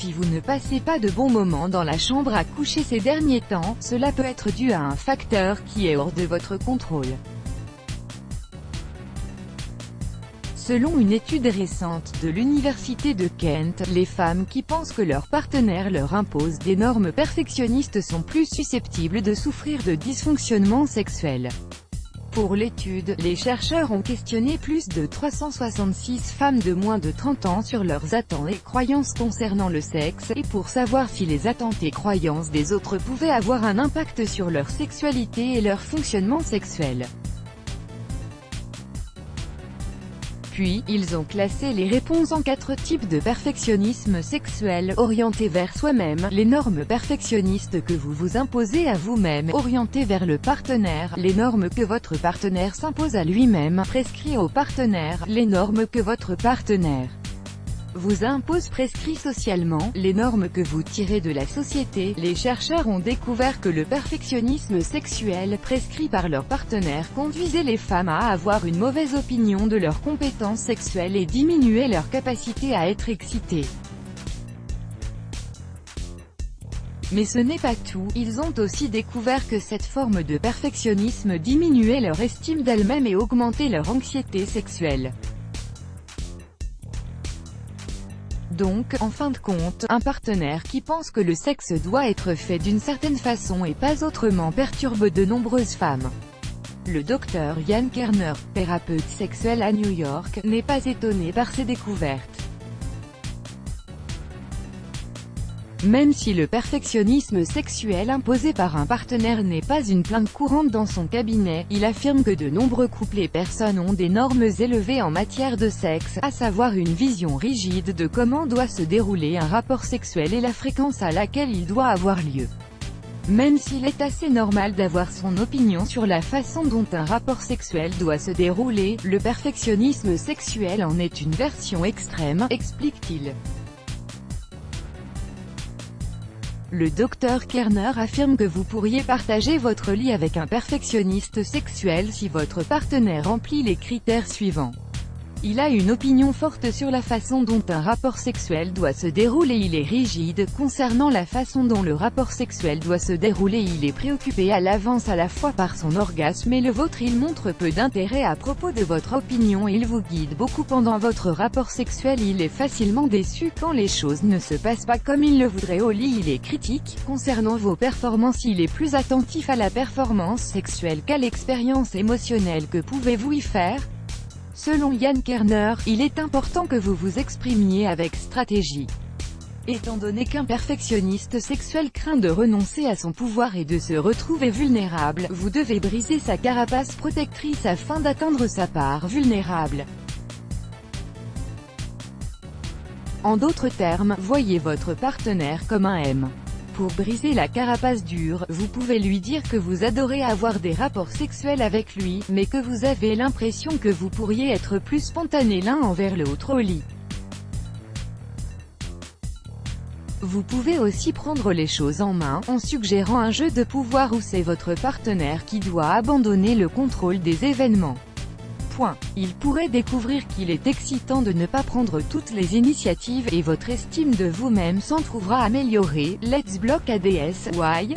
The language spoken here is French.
Si vous ne passez pas de bons moments dans la chambre à coucher ces derniers temps, cela peut être dû à un facteur qui est hors de votre contrôle. Selon une étude récente de l'université de Kent, les femmes qui pensent que leur partenaire leur impose des normes perfectionnistes sont plus susceptibles de souffrir de dysfonctionnement sexuel. Pour l'étude, les chercheurs ont questionné plus de 366 femmes de moins de 30 ans sur leurs attentes et croyances concernant le sexe, et pour savoir si les attentes et croyances des autres pouvaient avoir un impact sur leur sexualité et leur fonctionnement sexuel. Puis, ils ont classé les réponses en 4 types de perfectionnisme sexuel, orienté vers soi-même, les normes perfectionnistes que vous vous imposez à vous-même, orientées vers le partenaire, les normes que votre partenaire s'impose à lui-même, prescrit au partenaire, les normes que votre partenaire vous impose prescrit socialement, les normes que vous tirez de la société. Les chercheurs ont découvert que le perfectionnisme sexuel prescrit par leur partenaire conduisait les femmes à avoir une mauvaise opinion de leurs compétences sexuelles et diminuait leur capacité à être excitées. Mais ce n'est pas tout, ils ont aussi découvert que cette forme de perfectionnisme diminuait leur estime d'elles-mêmes et augmentait leur anxiété sexuelle. Donc, en fin de compte, un partenaire qui pense que le sexe doit être fait d'une certaine façon et pas autrement perturbe de nombreuses femmes. Le docteur Ian Kerner, thérapeute sexuel à New York, n'est pas étonné par ces découvertes. Même si le perfectionnisme sexuel imposé par un partenaire n'est pas une plainte courante dans son cabinet, il affirme que de nombreux couples et personnes ont des normes élevées en matière de sexe, à savoir une vision rigide de comment doit se dérouler un rapport sexuel et la fréquence à laquelle il doit avoir lieu. Même s'il est assez normal d'avoir son opinion sur la façon dont un rapport sexuel doit se dérouler, le perfectionnisme sexuel en est une version extrême, explique-t-il. Le docteur Kerner affirme que vous pourriez partager votre lit avec un perfectionniste sexuel si votre partenaire remplit les critères suivants. Il a une opinion forte sur la façon dont un rapport sexuel doit se dérouler. Il est rigide concernant la façon dont le rapport sexuel doit se dérouler. Il est préoccupé à l'avance à la fois par son orgasme et le vôtre. Il montre peu d'intérêt à propos de votre opinion. Il vous guide beaucoup pendant votre rapport sexuel. Il est facilement déçu quand les choses ne se passent pas comme il le voudrait au lit. Il est critique concernant vos performances. Il est plus attentif à la performance sexuelle qu'à l'expérience émotionnelle que pouvez-vous y faire. Selon Ian Kerner, il est important que vous vous exprimiez avec stratégie. Étant donné qu'un perfectionniste sexuel craint de renoncer à son pouvoir et de se retrouver vulnérable, vous devez briser sa carapace protectrice afin d'atteindre sa part vulnérable. En d'autres termes, voyez votre partenaire comme un M. Pour briser la carapace dure, vous pouvez lui dire que vous adorez avoir des rapports sexuels avec lui, mais que vous avez l'impression que vous pourriez être plus spontané l'un envers l'autre au lit. Vous pouvez aussi prendre les choses en main, en suggérant un jeu de pouvoir où c'est votre partenaire qui doit abandonner le contrôle des événements. Il pourrait découvrir qu'il est excitant de ne pas prendre toutes les initiatives, et votre estime de vous-même s'en trouvera améliorée. Let's block ADS, why?